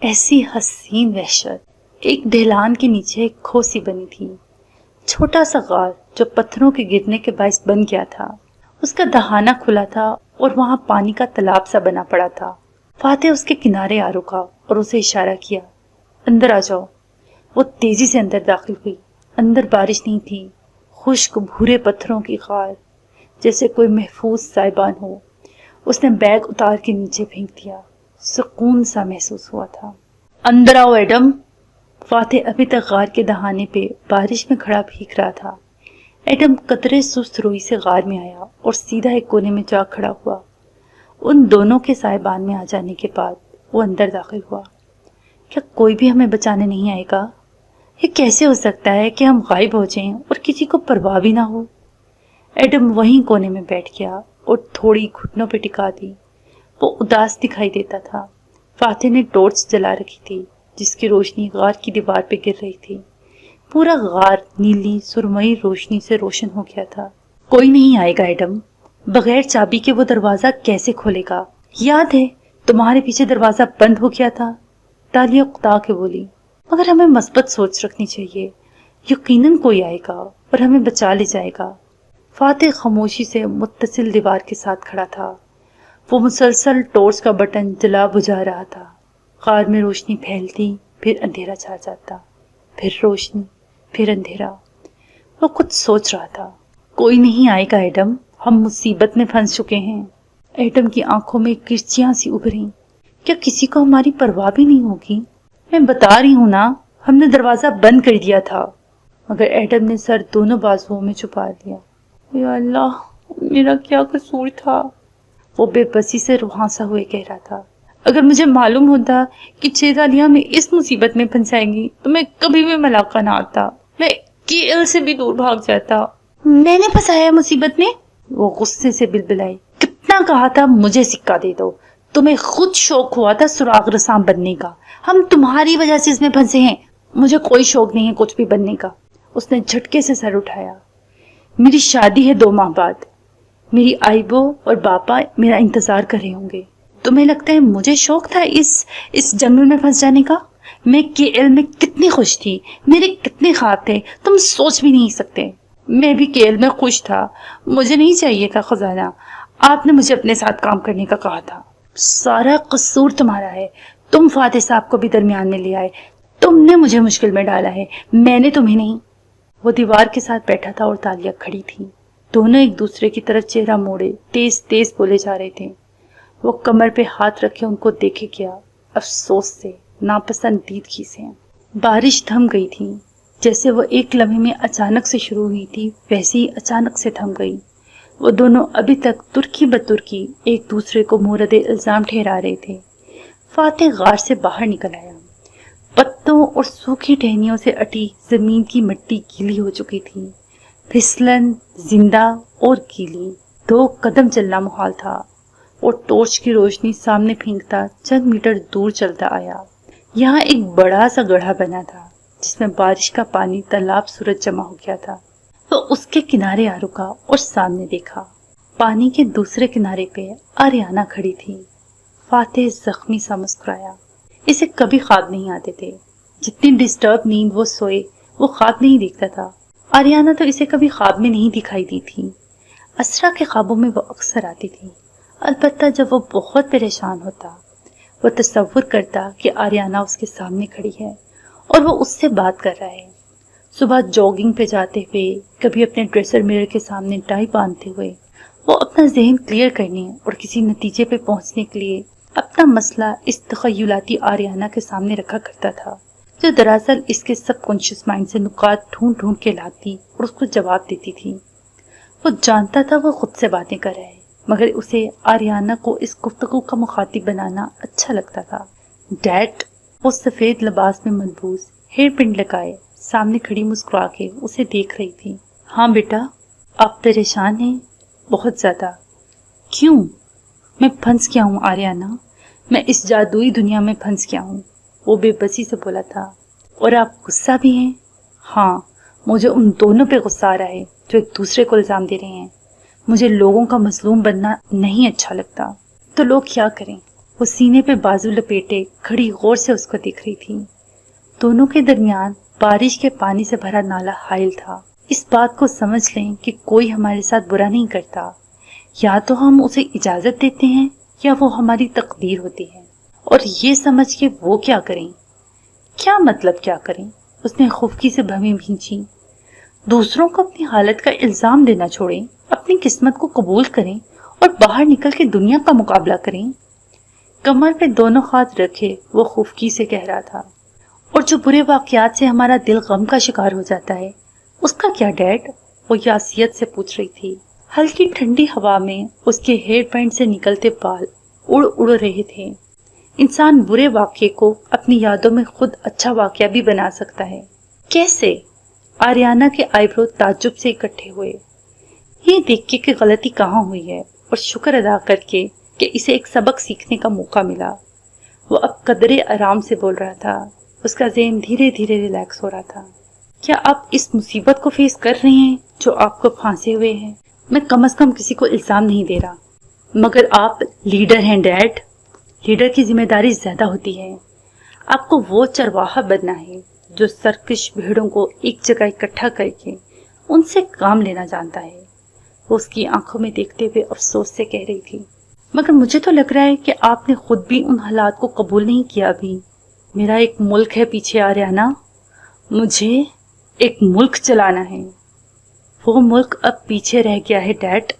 ایسی حسین وحشت. ایک ڈھلان کے نیچے ایک کھوسی بنی تھی، چھوٹا سا غار جو پتھروں کے گرنے کے باعث بن گیا تھا. اس کا دہانہ کھلا تھا اور وہاں پانی کا تالاب سا بنا پڑا تھا. فاتح اس کے کنارے آ رکا اور اسے اشارہ کیا، اندر آ جاؤ. وہ تیزی سے اندر داخل ہوئی. اندر بارش نہیں تھی، خشک بھورے پتھروں کی غار، جیسے کوئی محفوظ سائبان ہو. اس نے بیگ اتار کے نیچے پھینک دیا. سکون سا محسوس ہوا تھا. اندر آؤ ایڈم. فاتح ابھی تک غار کے دہانے پہ بارش میں کھڑا بھیگ رہا تھا. ایڈم قطرے سست روئی سے غار میں آیا اور سیدھا ایک کونے میں جا کھڑا ہوا. ان دونوں کے سائبان میں آ جانے کے بعد وہ اندر داخل ہوا. کیا کوئی بھی ہمیں بچانے نہیں آئے گا؟ یہ کیسے ہو سکتا ہے کہ ہم غائب ہو جائیں اور کسی کو پرواہ بھی نہ ہو؟ ایڈم وہیں کونے میں بیٹھ گیا اور تھوڑی گھٹنوں پہ ٹکا دی. وہ اداس دکھائی دیتا تھا. فاتح نے ٹارچ جلا رکھی تھی جس کی روشنی غار کی دیوار پہ گر رہی تھی. پورا غار نیلی سرمئی روشنی سے روشن ہو گیا تھا. کوئی نہیں آئے گا ایڈم. بغیر چابی کے وہ دروازہ کیسے کھولے گا؟ یاد ہے تمہارے پیچھے دروازہ بند ہو گیا تھا. تالیہ اقتا کے بولی. مگر ہمیں مثبت سوچ رکھنی چاہیے. یقیناً کوئی آئے گا اور ہمیں بچا لے جائے گا. فاتح خاموشی سے متصل دیوار کے ساتھ کھڑا تھا. وہ مسلسل ٹارچ کا بٹن جلا بجھا رہا تھا. غار میں روشنی پھیلتی، پھر اندھیرا چھا جاتا، پھر روشنی، پھر اندھیرا. وہ کچھ سوچ رہا تھا. کوئی نہیں آئے گا ایڈم، ہم مصیبت میں پھنس چکے ہیں. ایڈم کی آنکھوں میں کرچیاں سی ابھریں. کیا کسی کو ہماری پرواہ بھی نہیں ہوگی؟ میں بتا رہی ہوں نا، ہم نے دروازہ بند کر دیا تھا. مگر ایڈم نے سر دونوں بازوؤں میں چھپا لیا. یا اللہ، میرا کیا قصور تھا؟ وہ بے بسی سے روحانسا ہوئے کہہ رہا تھا. اگر مجھے معلوم ہوتا کہ چیتالیہ میں اس مصیبت میں پھنسائیں گی تو میں کبھی بھی ملاقہ نہ آتا. میں KL سے بھی دور بھاگ جاتا. میں نے پھنسایا مصیبت میں؟ وہ غصے سے بلبلائی. کتنا کہا تھا مجھے سکہ دے دو. تمہیں خود شوق ہوا تھا سراغ رساں بننے کا. ہم تمہاری وجہ سے اس میں پھنسے ہیں. مجھے کوئی شوق نہیں ہے کچھ بھی بننے کا. اس نے جھٹکے سے سر اٹھایا. میری شادی ہے 2 ماہ بعد. میری آئیبو اور باپا میرا انتظار کر رہے ہوں گے. تمہیں لگتا ہے مجھے شوق تھا اس جنگل میں پھنس جانے کا؟ میں KL میں کتنی خوش تھی، میرے کتنے خواب تھے، تم سوچ بھی نہیں سکتے. میں بھی KL میں خوش تھا. مجھے نہیں چاہیے تھا خزانہ. آپ نے مجھے اپنے ساتھ کام کرنے کا کہا تھا. سارا قصور تمہارا ہے. تم فاتح صاحب کو بھی درمیان میں لے آئے. تم نے مجھے مشکل میں ڈالا ہے، میں نے تمہیں نہیں. وہ دیوار کے ساتھ بیٹھا تھا اور تالیہ کھڑی تھی. دونوں ایک دوسرے کی طرف چہرہ موڑے تیز تیز بولے جا رہے تھے. وہ کمر پہ ہاتھ رکھے ان کو دیکھے گیا، افسوس سے، ناپسندیدگی سے. بارش تھم گئی تھی. جیسے وہ ایک لمحے میں اچانک سے شروع ہوئی تھی ویسے ہی اچانک سے تھم گئی. وہ دونوں ابھی تک ترکی بترکی ایک دوسرے کو مورد الزام ٹھہرا رہے تھے. فاتح غار سے باہر نکل آیا. پتوں اور سوکھی ٹہنیوں سے اٹی زمین کی مٹی گیلی ہو چکی تھی. پھسلن، زندہ اور گیلی. 2 قدم چلنا محال تھا. اور ٹارچ کی روشنی سامنے پھینکتا چند میٹر دور چلتا آیا. یہاں ایک بڑا سا گڑھا بنا تھا جس میں بارش کا پانی تالاب صورت جمع ہو گیا تھا. وہ اس کے کنارے آ رکا اور سامنے دیکھا. پانی کے دوسرے کنارے پہ آریانہ کھڑی تھی. فاتح زخمی سا مسکرایا. اسے کبھی خواب نہیں آتے تھے. جتنی ڈسٹرب نیند وہ سوئے وہ خواب نہیں دیکھتا تھا. آریانہ تو اسے کبھی خواب میں نہیں دکھائی دی تھی. اسرا کے خوابوں میں وہ اکثر آتی تھی، البتہ جب وہ بہت پریشان ہوتا. وہ تصور کرتا کہ آریانہ اس کے سامنے کھڑی ہے اور وہ اس سے بات کر رہا ہے. صبح جاگنگ پہ جاتے ہوئے، کبھی اپنے ڈریسر مرر کے سامنے ٹائی باندھتے ہوئے، وہ اپنا ذہن کلیئر کرنے اور کسی نتیجے پہ پہنچنے کے لیے اپنا مسئلہ اس تخیلاتی آریانہ کے سامنے رکھا کرتا تھا، جو دراصل اس کے سب کانشیس مائنڈ سے نکات ڈھونڈ ڈھونڈ کے لاتی اور اس کو جواب دیتی تھی. وہ جانتا تھا وہ خود سے باتیں کر رہا ہے، مگر اسے آریانہ کو اس گفتگو کا مخاطب بنانا اچھا لگتا تھا. ڈیڈ، وہ سفید لباس میں ملبوس، ہیئر پن لگائے، سامنے کھڑی مسکرا کے اسے دیکھ رہی تھی. ہاں بیٹا، آپ پریشان ہیں؟ بہت زیادہ. کیوں؟ میں پھنس گیا ہوں آریانہ، میں اس جادوئی دنیا میں پھنس گیا ہوں. وہ بے بسی سے بولا تھا. اور آپ غصہ بھی ہیں؟ ہاں، مجھے ان دونوں پہ غصہ آ رہا ہے جو ایک دوسرے کو الزام دے رہے ہیں. مجھے لوگوں کا مظلوم بننا نہیں اچھا لگتا. تو لوگ کیا کریں؟ वो सीने पे बाजू लपेटे खड़ी गौर से उसको देख रही थी। दोनों के दरमियान बारिश के पानी से भरा नाला हाइल था। इस बात को समझ लें कि कोई हमारे साथ बुरा नहीं करता, या तो हम उसे इजाजत देते हैं या वो हमारी तकदीर होती है। और ये समझ के वो क्या करें, क्या मतलब क्या करें? उसने खुफकी से भवें भींची। दूसरों को अपनी हालत का इल्जाम देना छोड़ें, अपनी किस्मत को कबूल करें और बाहर निकल के दुनिया का मुकाबला करें। कमर पे दोनों हाथ रखे वो खुफकी से कह रहा था। और जो बुरे वाकयात से हमारा दिल गम का शिकार हो जाता है, उसका क्या डैड? वो यासियत से पूछ रही थी। हल्की ठंडी हवा में उसके हेयर बैंड से निकलते बाल उड़ उड़ रहे थे। इंसान बुरे वाक्य को अपनी यादों में खुद अच्छा वाकया भी बना सकता है। कैसे? आर्याना के आईब्रो ताज्जुब से इकट्ठे हुए, ये देख के कि गलती कहाँ हुई है और शुक्र अदा करके कि इसे एक सबक सीखने का मौका मिला। वो अब कदरे आराम से बोल रहा था। उसका ज़हन धीरे धीरे रिलैक्स हो रहा था। क्या आप इस मुसीबत को फेस कर रहे हैं जो आपको फांसे हुए हैं? मैं कम से कम किसी को इल्ज़ाम नहीं दे रहा, मगर आप लीडर हैं डैड। लीडर की जिम्मेदारी ज़्यादा होती है। आपको वो चरवाहा बनना है जो सरकश भेड़ों को एक जगह इकट्ठा करके उनसे काम लेना जानता है। वो उसकी आंखों में देखते हुए अफसोस से कह रही थी, मगर मुझे तो लग रहा है कि आपने खुद भी उन हालात को कबूल नहीं किया अभी। मेरा एक मुल्क है पीछे आर्याना, मुझे एक मुल्क चलाना है। वो मुल्क अब पीछे रह गया है डैड।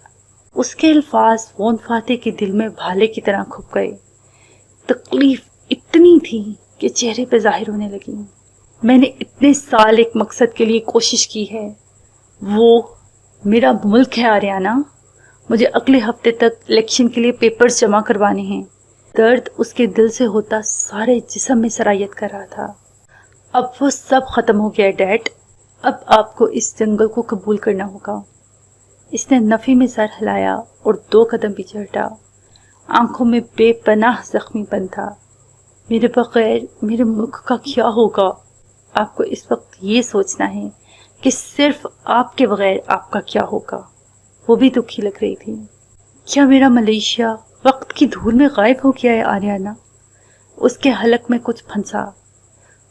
उसके अल्फाज वोन फाते के दिल में भाले की तरह खुप गए। तकलीफ इतनी थी कि चेहरे पे जाहिर होने लगी। मैंने इतने साल एक मकसद के लिए कोशिश की है, वो मेरा मुल्क है आर्याना। मुझे अगले हफ्ते तक इलेक्शन के लिए पेपर्स जमा करवाने हैं। दर्द उसके दिल से होता सारे जिस्म में सरायत कर रहा था। अब वो सब खत्म हो गया डैड। अब आपको इस जंगल को कबूल करना होगा। इसने नफी में सर हिलाया और 2 कदम पीछे हटा। आंखों में बेपनाह जख्मीपन था। मेरे बगैर मेरे मुल्क का क्या होगा? आपको इस वक्त ये सोचना है कि सिर्फ आपके बगैर आपका क्या होगा। वो भी दुखी लग रही थी। क्या मेरा मलेशिया वक्त की धूल में गायब हो गया है आर्याना? उसके हलक में कुछ फंसा।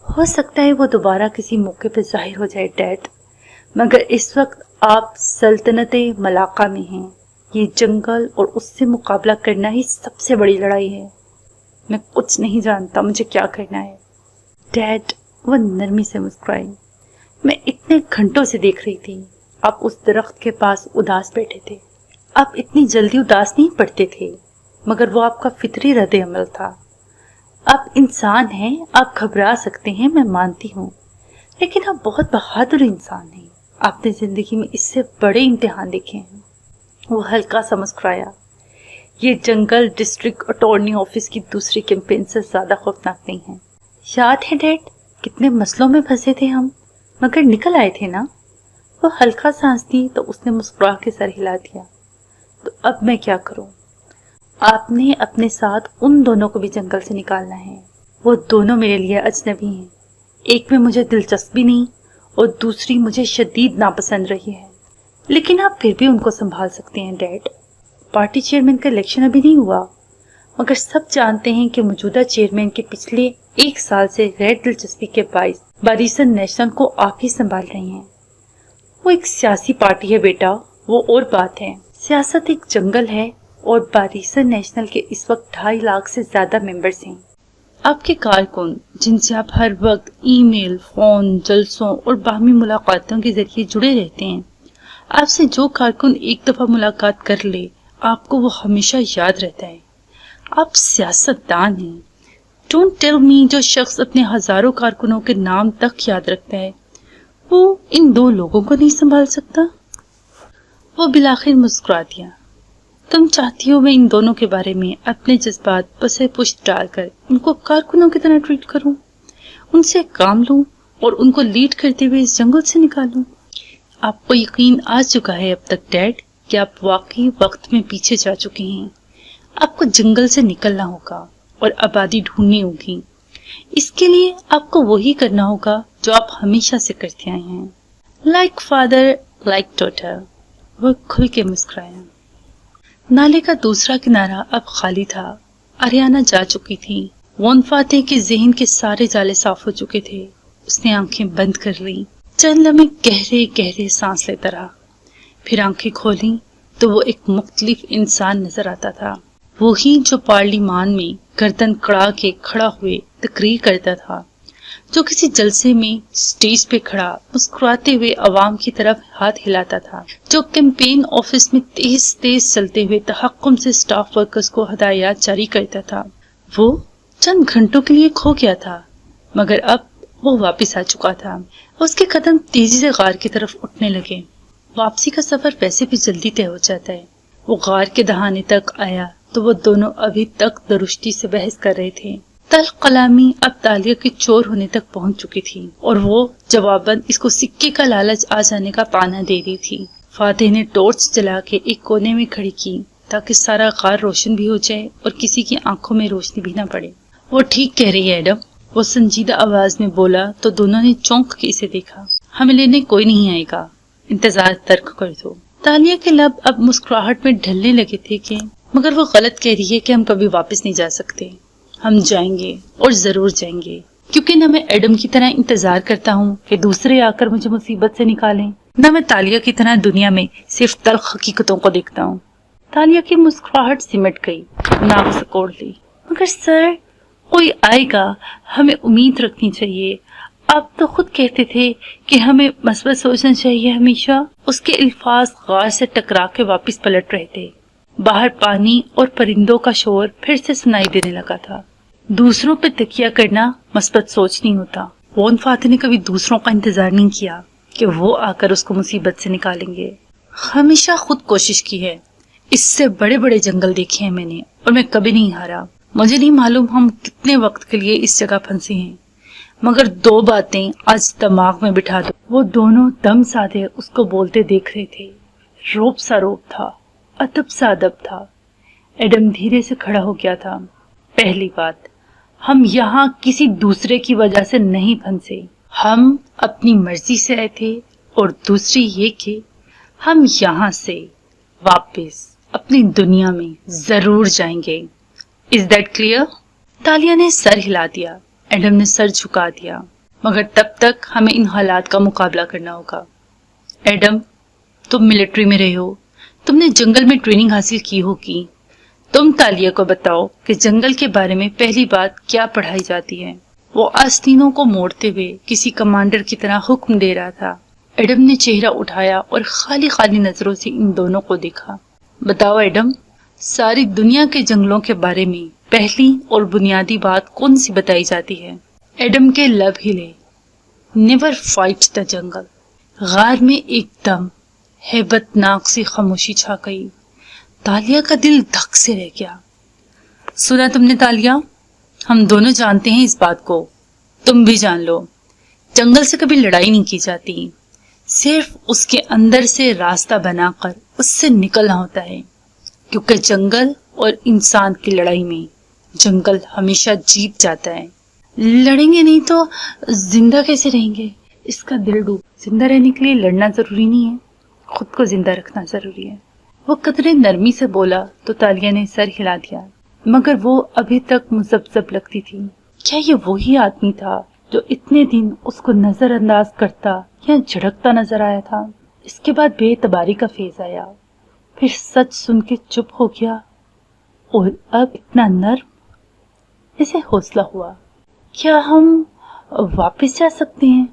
हो सकता है वो दोबारा किसी मौके पर जाहिर हो जाए डैड, मगर इस वक्त आप सल्तनते मलाका में हैं। ये जंगल और उससे मुकाबला करना ही सबसे बड़ी लड़ाई है। मैं कुछ नहीं जानता मुझे क्या करना है डैड। वह नरमी से मुस्कुराई। मैं इतने घंटों से देख रही थी आप उस दरख्त के पास उदास बैठे थे। आप इतनी जल्दी उदास नहीं पड़ते थे, मगर वो आपका फितरी रद्द अमल था। आप इंसान हैं, आप घबरा सकते हैं, मैं मानती हूँ, लेकिन आप बहुत बहादुर इंसान हैं। आपने जिंदगी में इससे बड़े इम्तिहान देखे हैं। वो हल्का सा मुस्कुराया। ये जंगल डिस्ट्रिक्ट अटॉर्नी ऑफिस की दूसरी कैंपेन से ज्यादा खौफनाक नहीं है। याद है डैड कितने मसलों में फंसे थे हम, मगर निकल आए थे ना? वो हल्का सांस दी तो उसने मुस्कुरा के सर हिला दिया। तो अब मैं क्या करूं? आपने अपने साथ उन दोनों को भी जंगल से निकालना है। वो दोनों मेरे लिए अजनबी हैं। एक में मुझे दिलचस्पी नहीं और दूसरी मुझे शदीद नापसंद रही है, लेकिन आप फिर भी उनको संभाल सकते हैं डैड। पार्टी चेयरमैन का इलेक्शन अभी नहीं हुआ, मगर सब जानते हैं कि मौजूदा चेयरमैन के पिछले 1 साल से गैर दिलचस्पी के बाइस बारिसन नेशनल को आप ही संभाल रही हैं। वो एक सियासी पार्टी है बेटा, वो और बात है। सियासत एक जंगल है और बारिसन नेशनल के इस वक्त 2.5 लाख से ज्यादा मेंबर्स हैं। आपके कारकुन जिनसे आप हर वक्त ईमेल, फोन, जलसों और बाहमी मुलाकातों के जरिए जुड़े रहते हैं, आपसे जो कारकुन एक दफा मुलाकात कर ले आपको वो हमेशा याद रहता है। आप सियासतदान हैं। डोंट टेल मी जो शख्स अपने हजारों कारकुनों के नाम तक याद रखता है वो इन 2 लोगों को नहीं संभाल सकता। वो बिलाखिर मुस्कुरा दिया। तुम चाहती हो मैं इन दोनों के बारे में अपने जज्बात पसे पुष्ट डालकर उनको कारकुनों की तरह ट्रीट करूं, उनसे काम लूं और उनको लीड करते हुए इस जंगल से निकालूं? आपको यकीन आ चुका है अब तक डैड कि आप वाकई वक्त में पीछे जा चुके हैं। आपको जंगल से निकलना होगा और आबादी ढूंढनी होगी। इसके लिए आपको वही करना होगा जो आप हमेशा से करते आए हैं। Like father like daughter. वो खुल के मुस्कुराया। नाले का दूसरा किनारा अब खाली था। आरियाना जा चुकी थी। वॉन फातेह के ज़हन के सारे जाले साफ हो चुके थे। उसने आंखें बंद कर ली, चंद लम्हे गहरे गहरे सांस लेता रहा, फिर आंखें खोली तो वो एक मुख्तलिफ इंसान नजर आता था। वही जो पार्लिमान में गर्दन कड़ा के खड़ा हुए तकरीर करता था, जो किसी जलसे में स्टेज पे खड़ा मुस्कुराते हुए अवाम की तरफ हाथ हिलाता था, जो कैंपेन ऑफिस में तेज तेज चलते हुए तहक्कुम से स्टाफ वर्कर्स को हदायत जारी करता था। वो चंद घंटों के लिए खो गया था, मगर अब वो वापस आ चुका था। उसके कदम तेजी से गार की तरफ उठने लगे। वापसी का सफर वैसे भी जल्दी तय हो जाता है। वो गार के दहाने तक आया तो वो दोनों अभी तक दुरुस्ती से बहस कर रहे थे। तल कलामी अब तालिया के चोर होने तक पहुंच चुकी थी और वो जवाबन इसको सिक्के का लालच आ जाने का ताना दे रही थी। फातेह ने टॉर्च जला के एक कोने में खड़ी की ताकि सारा गार रोशन भी हो जाए और किसी की आंखों में रोशनी भी न पड़े। वो ठीक कह रही है एडम, वो संजीदा आवाज में बोला तो दोनों ने चौंक के इसे देखा। हमें लेने कोई नहीं आएगा, इंतजार तर्क कर दो। तालिया के लब अब मुस्कुराहट में ढलने लगे थे कि मगर वो गलत कह रही है कि हम कभी वापस नहीं जा सकते। हम जाएंगे और जरूर जाएंगे, क्योंकि न मैं एडम की तरह इंतजार करता हूँ कि दूसरे आकर मुझे मुसीबत से निकालें, न मैं तालिया की तरह दुनिया में सिर्फ तल्ख हकीकतों को देखता हूँ। तालिया की मुस्कुराहट सिमट गई, नाक सिकोड़ ली। मगर सर, कोई आएगा, हमें उम्मीद रखनी चाहिए। आप तो खुद कहते थे कि हमें मस्बत सोचना चाहिए हमेशा। उसके अल्फाज गार से टकरा के वापस पलट रहे थे। बाहर पानी और परिंदों का शोर फिर से सुनाई देने लगा था। दूसरों पे तकिया करना मस्बत सोच नहीं होता। वॉन फातेह ने कभी दूसरों का इंतजार नहीं किया कि वो आकर उसको मुसीबत से निकालेंगे। हमेशा खुद कोशिश की है, इससे बड़े बड़े जंगल देखे हैं मैंने और मैं कभी नहीं हारा। मुझे नहीं मालूम हम कितने वक्त के लिए इस जगह फंसे हैं, मगर दो बातें आज दिमाग में बिठा दो। वो दोनों दम साधे उसको बोलते देख रहे थे। रोब सा रोब था, अदब सा अदब था। एडम धीरे से खड़ा हो गया था। पहली बात, हम यहाँ किसी दूसरे की वजह से नहीं फंसे, हम अपनी मर्जी से आए थे। और दूसरी ये कि हम यहाँ से वापस अपनी दुनिया में जरूर जाएंगे। Is that clear? तालिया ने सर हिला दिया। एडम ने सर झुका दिया। मगर तब तक हमें इन हालात का मुकाबला करना होगा। एडम, तुम मिलिट्री में रहे हो, तुमने जंगल में ट्रेनिंग हासिल की होगी। तुम तालिया को बताओ कि जंगल के बारे में पहली बात क्या पढ़ाई जाती है। वो आस्तीनों को मोड़ते हुए किसी कमांडर की तरह हुक्म दे रहा था। एडम ने चेहरा उठाया और खाली खाली नजरों से इन दोनों को देखा। बताओ एडम, सारी दुनिया के जंगलों के बारे में पहली और बुनियादी बात कौन सी बताई जाती है? एडम के लब हिले। Never fight the jungle. गार में एकदम हैबतनाक सी खामोशी छा गई। तालिया का दिल धक से रह गया। सुना तुमने तालिया? हम दोनों जानते हैं इस बात को, तुम भी जान लो। जंगल से कभी लड़ाई नहीं की जाती, सिर्फ उसके अंदर से रास्ता बनाकर उससे निकलना होता है। क्योंकि जंगल और इंसान की लड़ाई में जंगल हमेशा जीत जाता है। लड़ेंगे नहीं तो जिंदा कैसे रहेंगे? इसका दिल डूब। जिंदा रहने के लिए लड़ना जरूरी नहीं है, खुद को जिंदा रखना जरूरी है। वो कतरे नरमी से बोला तो तालिया ने सर हिला दिया, मगर वो अभी तक मुजब्जब लगती थी। क्या ये वही आदमी था जो इतने दिन उसको नजरअंदाज करता या झड़कता नजर आया था? इसके बाद बेतबारी का फेज आया, फिर सच सुन के चुप हो गया और अब इतना नर्म। इसे हौसला हुआ। क्या हम वापस जा सकते हैं?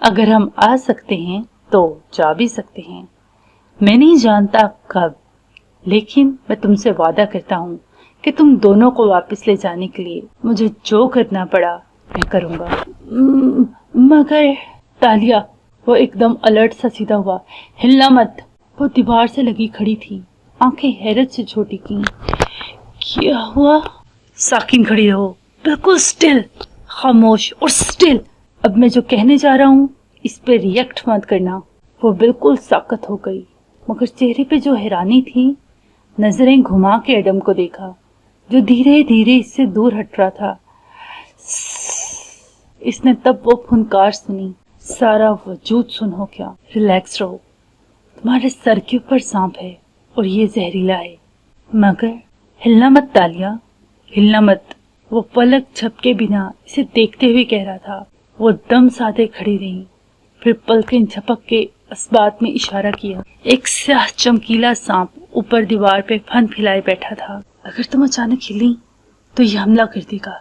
अगर हम आ सकते हैं तो जा भी सकते हैं। मैं नहीं जानता कब, लेकिन मैं तुमसे वादा करता हूँ कि तुम दोनों को वापस ले जाने के लिए मुझे जो करना पड़ा मैं करूँगा। मगर तालिया, वो एकदम अलर्ट सा सीधा हुआ। हिलना मत। वो दीवार से लगी खड़ी थी, आंखें हैरत से छोटी की। क्या हुआ? साकिन खड़ी रहो, बिल्कुल स्टिल, खामोश और स्टिल। अब मैं जो कहने जा रहा हूँ इस पे रिएक्ट मत करना। वो बिल्कुल साकत हो गई, मगर चेहरे पे जो हैरानी थी। नजरें घुमा के एडम को देखा, जो धीरे धीरे इससे दूर हट रहा था। इसने तब वो फुनकार सुनी। सारा वजूद सुन हो गया। रिलैक्स रहो, तुम्हारे सर के ऊपर सांप है और ये जहरीला है। मगर हिलना मत तालिया, हिलना मत। वो पलक झपके बिना इसे देखते हुए कह रहा था। वो दम साधे खड़ी रही, फिर पलकें झपक के इस बात में इशारा किया। एक स्याह चमकीला सांप ऊपर दीवार पे फन फैलाए बैठा था। अगर तुम अचानक हिली तो ये हमला कर देगा।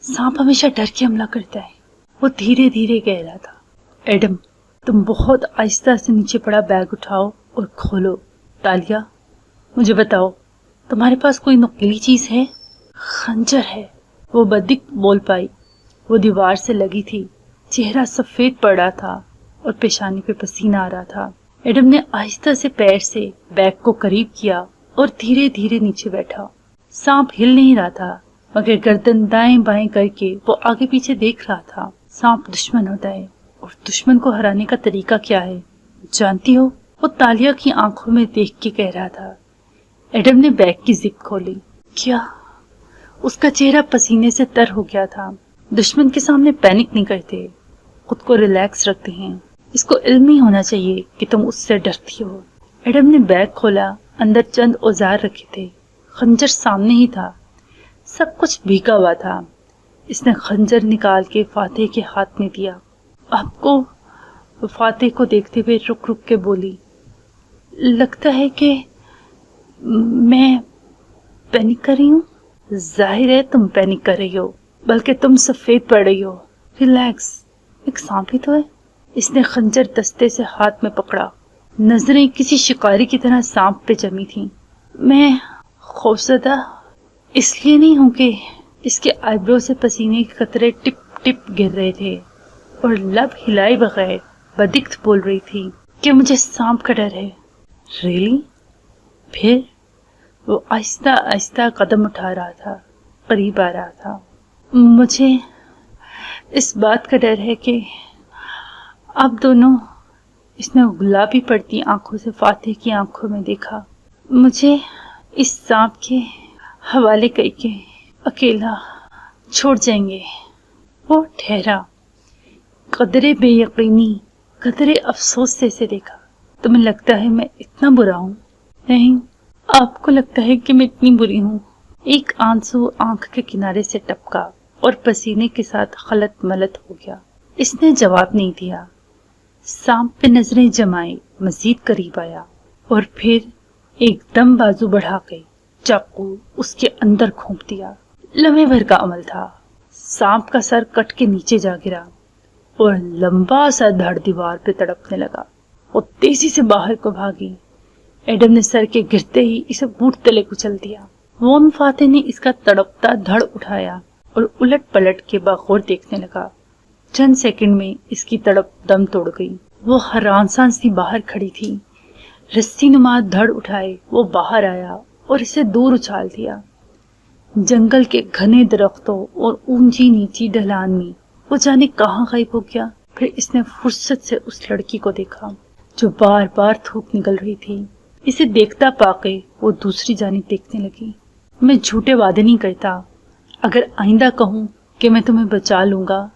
सांप हमेशा डर के हमला करता है, वो धीरे धीरे कह रहा था। एडम, तुम बहुत आहिस्ता से नीचे पड़ा बैग उठाओ और खोलो। तालिया, मुझे बताओ, तुम्हारे पास कोई नुकीली चीज है? खंजर है, वो बदिक बोल पाई। वो दीवार से लगी थी, चेहरा सफेद पड़ा था और पेशानी पे पसीना आ रहा था। एडम ने आहिस्ता से पैर से बैग को करीब किया और धीरे धीरे नीचे बैठा। सांप हिल नहीं रहा था, मगर गर्दन दाएं बाएं करके वो आगे पीछे देख रहा था। सांप दुश्मन होता है और दुश्मन को हराने का तरीका क्या है जानती हो? वो तालिया की आंखों में देख के कह रहा था। एडम ने बैग की जिप खोली। क्या? उसका चेहरा पसीने से तर हो गया था। दुश्मन के सामने पैनिक नहीं करते, खुद को रिलैक्स रखते हैं। इसको इल्म ही होना चाहिए कि तुम उससे डरती हो। एडम ने बैग खोला, अंदर चंद औजार रखे थे। खंजर सामने ही था, सब कुछ भीगा हुआ था। इसने खंजर निकाल के फातेह के हाथ में दिया। आपको? फातेह को देखते हुए रुक रुक के बोली। लगता है कि मैं पैनिक कर रही हूँ। जाहिर है तुम पैनिक कर रही हो, बल्कि तुम सफेद पड़ रही हो। रिलैक्स, एक सांप ही तो है। इसने खंजर दस्ते से हाथ में पकड़ा। नजरें किसी शिकारी की तरह सांप पे जमी थीं। मैं खौफजदा इसलिए नहीं हूं कि इसके आईब्रो से पसीने के कतरे टिप टिप गिर रहे थे और लब हिलाए बगैर बदिख्त बोल रही थी कि मुझे सांप का डर है। रियली? फिर वो आहिस्ता आहिस्ता कदम उठा रहा था, करीब आ रहा था। मुझे इस बात का डर है कि आप दोनों, इसने गुलाबी पड़ती आंखों से फातेह की आंखों में देखा, मुझे इस सांप के हवाले करके अकेला छोड़ जाएंगे। वो ठहरा, कदरे बेयकीनी, कदरे अफसोस से इसे देखा। तुम्हें लगता है मैं इतना बुरा हूँ? नहीं, आपको लगता है कि मैं इतनी बुरी हूँ? एक आंसू आंख के किनारे से टपका और पसीने के साथ खलत मलत हो गया। इसने जवाब नहीं दिया। सांप पे नजरें जमाए मजीद करीब आया और फिर एकदम बाजू बढ़ा के चाकू उसके अंदर घोंप दिया। लम्हे भर का अमल था। सांप का सर कट के नीचे जा गिरा और लंबा सा धड़ दीवार पे तड़पने लगा। वो तेजी से बाहर को भागी। एडम ने सर के गिरते ही इसे बूट तले कुचल दिया। वॉन फातेह ने इसका तड़पता धड़ उठाया और उलट पलट के बगौर देखने लगा। चंद सेकंड में इसकी तड़प दम तोड़ गई। वो हरानसान सी बाहर खड़ी थी। रस्सी नुमा धड़ उठाए वो बाहर आया और इसे दूर उछाल दिया। जंगल के घने दरख्तों और ऊंची नीची ढलान में वो जाने कहाँ गायब हो गया। फिर इसने फुर्सत से उस लड़की को देखा जो बार बार थूक निकल रही थी। इसे देखता पाके वो दूसरी जानिब देखने लगी। मैं झूठे वादे नहीं करता। अगर आइंदा कहूँ कि मैं तुम्हें बचा लूंगा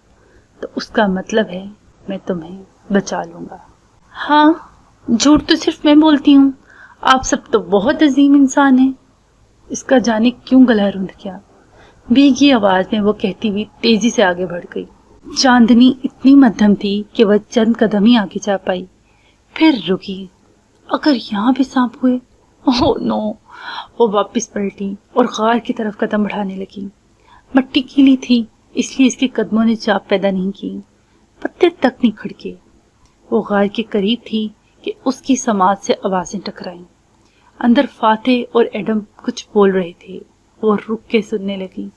तो उसका मतलब है मैं तुम्हें बचा लूंगा। हाँ, झूठ तो सिर्फ मैं बोलती हूँ, आप सब तो बहुत अजीम इंसान हैं। इसका जाने क्यों गला रुंध गया। भीगी आवाज में वो कहती हुई तेजी से आगे बढ़ गई। चांदनी इतनी मध्यम थी कि वह चंद कदम ही आगे जा पाई, फिर रुकी। अगर यहाँ भी सांप हुए? Oh no. वो वापस पलटी और गार की तरफ कदम बढ़ाने लगी। मट्टी गीली थी, इसलिए इसके कदमों ने चाप पैदा नहीं की। पत्ते तक नहीं खड़के। वो गार के करीब थी कि उसकी समाज से आवाजें टकराईं। अंदर फातेह और एडम कुछ बोल रहे थे। वो रुक के सुनने लगी।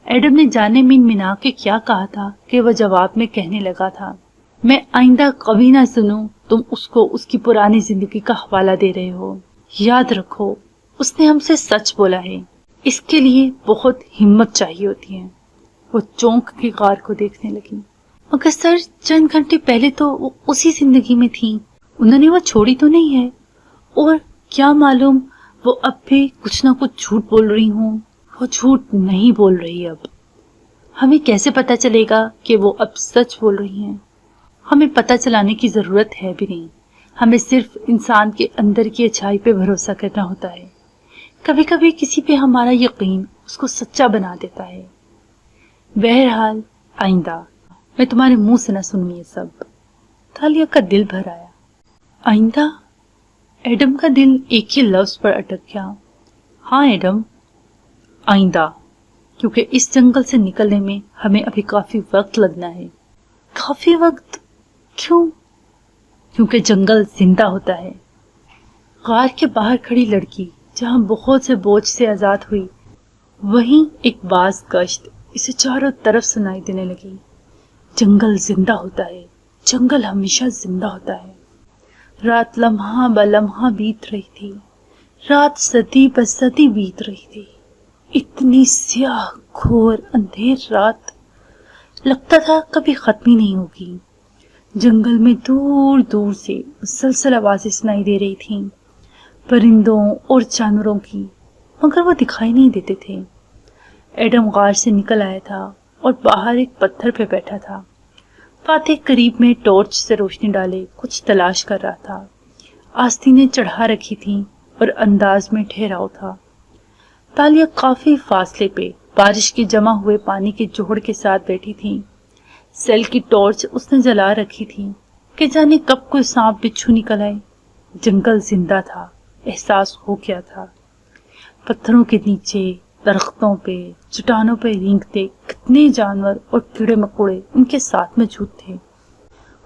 एडम ने जाने मिन मिना के क्या कहा था कि वह जवाब में कहने लगा था, मैं आइंदा कभी ना सुनूं तुम उसको उसकी पुरानी जिंदगी का हवाला दे रहे हो। याद रखो, उसने हमसे सच बोला है। इसके लिए बहुत हिम्मत चाहिए होती है। वो चौंक के गार को देखने लगी। मगर सर, चंद घंटे पहले तो वो उसी जिंदगी में थी, उन्होंने वो छोड़ी तो नहीं है। और क्या मालूम वो अब भी कुछ ना कुछ झूठ बोल रही हूँ। वो झूठ नहीं बोल रही। अब हमें कैसे पता चलेगा कि वो अब सच बोल रही हैं? हमें पता चलाने की जरूरत है भी नहीं। हमें सिर्फ इंसान के अंदर की अच्छाई पे भरोसा करना होता है। کبھی کبھی کسی پہ ہمارا یقین اس کو سچا بنا دیتا ہے۔ بہرحال آئندہ میں تمہارے منہ سے نہ سنوں یہ سب۔ تالیہ کا دل بھر آیا۔ آئندہ؟ ایڈم کا دل ایک ہی لفظ پر اٹک گیا۔ ہاں ایڈم، آئندہ، کیونکہ اس جنگل سے نکلنے میں ہمیں ابھی کافی وقت لگنا ہے۔ کافی وقت؟ کیوں؟ کیونکہ جنگل زندہ ہوتا ہے۔ غار کے باہر کھڑی لڑکی جہاں بہت سے بوجھ سے آزاد ہوئی، وہیں ایک باز گشت اسے چاروں طرف سنائی دینے لگی۔ جنگل زندہ ہوتا ہے، جنگل ہمیشہ زندہ ہوتا ہے۔ رات لمحہ بہ لمحہ بیت رہی تھی، رات صدی بہ صدی بیت رہی تھی۔ اتنی سیاہ گھور اندھیر رات، لگتا تھا کبھی ختم ہی نہیں ہوگی۔ جنگل میں دور دور سے مسلسل آوازیں سنائی دے رہی تھیں، پرندوں اور جانوروں کی، مگر وہ دکھائی نہیں دیتے تھے۔ ایڈم غار سے نکل آیا تھا اور باہر ایک پتھر پہ بیٹھا تھا۔ فاتح قریب میں ٹارچ سے روشنی ڈالے کچھ تلاش کر رہا تھا۔ آستینیں چڑھا رکھی تھیں اور انداز میں ٹھہراؤ تھا۔ تالیہ کافی فاصلے پہ بارش کے جمع ہوئے پانی کے جوہڑ کے ساتھ بیٹھی تھی۔ سیل کی ٹارچ اس نے جلا رکھی تھی کہ جانے کب کوئی سانپ بچھو نکل آئے۔ جنگل زندہ تھا، احساس ہو گیا تھا۔ پتھروں کے نیچے، درختوں پہ، چٹانوں پہ رینگتے کتنے جانور اور کیڑے مکوڑے ان کے ساتھ موجود تھے۔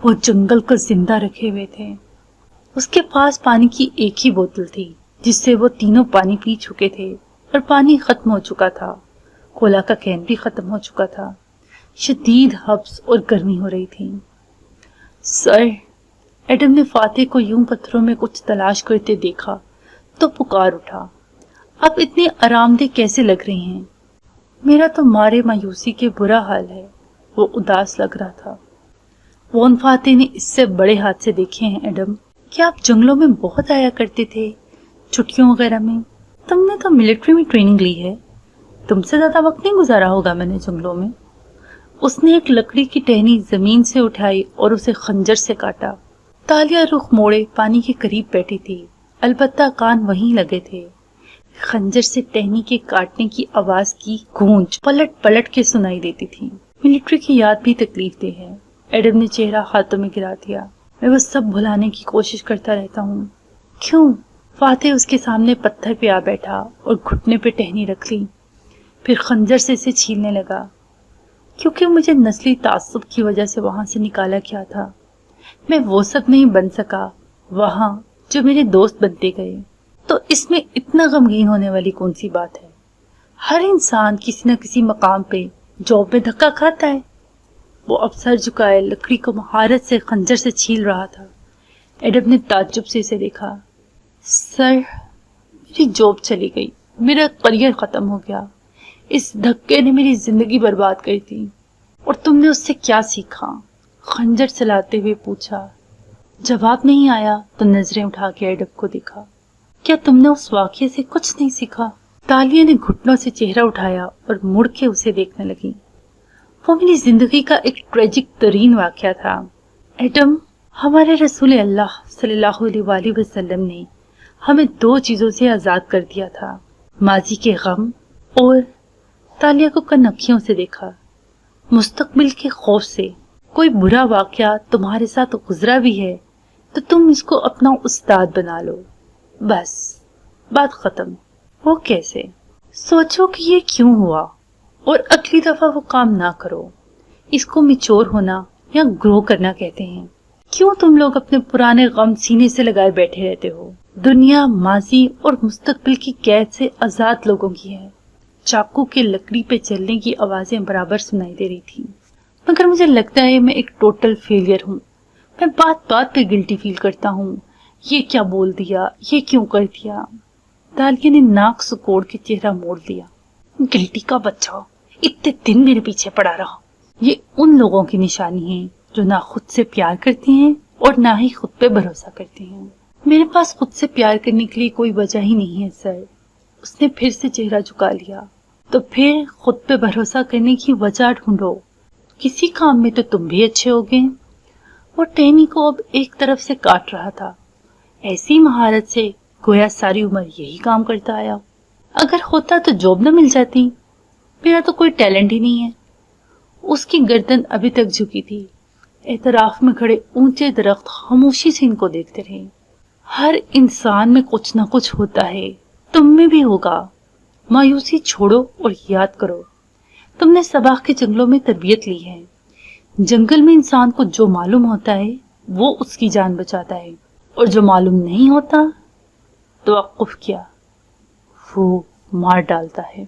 وہ جنگل کو زندہ رکھے ہوئے تھے۔ اس کے پاس پانی کی ایک ہی بوتل تھی جس سے وہ تینوں پانی پی چکے تھے، اور پانی ختم ہو چکا تھا۔ کولا کا کین بھی ختم ہو چکا تھا۔ شدید حبس اور گرمی ہو رہی تھی۔ سر، ایڈم نے فاتح کو یوں پتھروں میں کچھ تلاش کرتے دیکھا تو پکار اٹھا، اب اتنے آرام دہ کیسے لگ رہے ہیں؟ میرا تو مارے مایوسی کے برا حال ہے۔ وہ اداس لگ رہا تھا۔ وون فاتح نے اس سے بڑے حادثے دیکھے ہیں ایڈم۔ کیا آپ جنگلوں میں بہت آیا کرتے تھے چھٹیوں وغیرہ میں؟ تم نے تو ملٹری میں ٹریننگ لی ہے، تم سے زیادہ وقت نہیں گزارا ہوگا میں نے جنگلوں میں۔ اس نے ایک لکڑی کی ٹہنی زمین سے اٹھائی اور اسے خنجر سے کاٹا۔ تالیہ رخ موڑے پانی کے قریب بیٹھی تھی، البتہ کان وہیں لگے تھے۔ خنجر سے ٹہنی کے کاٹنے کی آواز کی گونج پلٹ پلٹ کے سنائی دیتی تھی۔ ملٹری کی یاد بھی تکلیف دہ ہے۔ ایڈم نے چہرہ ہاتھوں میں گرا دیا۔ میں وہ سب بھلانے کی کوشش کرتا رہتا ہوں۔ کیوں؟ فاتح اس کے سامنے پتھر پہ آ بیٹھا اور گھٹنے پہ ٹہنی رکھ لی، پھر خنجر سے اسے چھیلنے لگا۔ کیونکہ مجھے نسلی تعصب کی وجہ سے وہاں سے نکالا کیا تھا۔ میں وہ سب نہیں بن سکا وہاں جو میرے دوست بنتے گئے، تو اس میں اتنا غمگین ہونے والی کون سی بات ہے؟ ہر انسان کسی نہ کسی مقام پہ جاب میں دھکا کھاتا ہے۔ وہ اب سر جھکائے لکڑی کو مہارت سے خنجر سے چھیل رہا تھا۔ ایڈم نے تعجب سے اسے دیکھا۔ سر، میری جاب چلی گئی، میرا کریئر ختم ہو گیا، اس دھکے نے میری زندگی برباد کر دی۔ اور تم نے اس سے کیا سیکھا؟ خنجر چلاتے ہوئے پوچھا۔ جواب نہیں آیا تو نظریں اٹھا کے ایڈم کو دیکھا۔ کیا تم نے اس واقعے سے کچھ نہیں سیکھا؟ تالیہ نے گھٹنوں سے چہرہ اٹھایا اور مڑ کے اسے دیکھنے لگی۔ وہ میری زندگی کا ایک ٹریجک ترین واقعہ تھا ایڈم۔ ہمارے رسول اللہ صلی اللہ علیہ وآلہ وسلم نے ہمیں دو چیزوں سے آزاد کر دیا تھا، ماضی کے غم اور، تالیہ کو کنکھیوں سے دیکھا، مستقبل کے خوف سے۔ کوئی برا واقعہ تمہارے ساتھ گزرا بھی ہے تو تم اس کو اپنا استاد بنا لو، بس بات ختم۔ وہ کیسے؟ سوچو کہ یہ کیوں ہوا اور اگلی دفعہ وہ کام نہ کرو۔ اس کو میچور ہونا یا گرو کرنا کہتے ہیں۔ کیوں تم لوگ اپنے پرانے غم سینے سے لگائے بیٹھے رہتے ہو؟ دنیا ماضی اور مستقبل کی قید سے آزاد لوگوں کی ہے۔ چاقو کے لکڑی پہ چلنے کی آوازیں برابر سنائی دے رہی تھی، مگر مجھے لگتا ہے میں ایک ٹوٹل فیلئر ہوں۔ میں بات بات پہ گلٹی فیل کرتا ہوں، یہ کیا بول دیا، یہ کیوں کر دیا۔ تالیہ نے ناک سکوڑ کے چہرہ موڑ لیا۔ گلٹی کا بچہ اتنے دن میرے پیچھے پڑا رہا۔ یہ ان لوگوں کی نشانی ہے جو نہ خود سے پیار کرتے ہیں اور نہ ہی خود پہ بھروسہ کرتے ہیں۔ میرے پاس خود سے پیار کرنے کے لیے کوئی وجہ ہی نہیں ہے سر۔ اس نے پھر سے چہرہ جھکا لیا۔ تو پھر خود پہ بھروسہ کرنے کی وجہ ڈھونڈو، کسی کام میں تو تم بھی اچھے ہوگے۔ وہ ٹہنی کو اب ایک طرف سے کاٹ رہا تھا، ایسی مہارت سے گویا ساری عمر یہی کام کرتا آیا۔ اگر ہوتا تو جاب نہ مل جاتی، میرا تو کوئی ٹیلنٹ ہی نہیں ہے۔ اس کی گردن ابھی تک جھکی تھی۔ اعتراف میں کھڑے اونچے درخت خاموشی سے ان کو دیکھتے رہے۔ ہر انسان میں کچھ نہ کچھ ہوتا ہے، تم میں بھی ہوگا۔ مایوسی چھوڑو اور یاد کرو، تم نے سباخ کے جنگلوں میں تربیت لی ہے۔ جنگل میں انسان کو جو معلوم ہوتا ہے وہ اس کی جان بچاتا ہے، اور جو معلوم نہیں ہوتا توقف کیا وہ مار ڈالتا ہے۔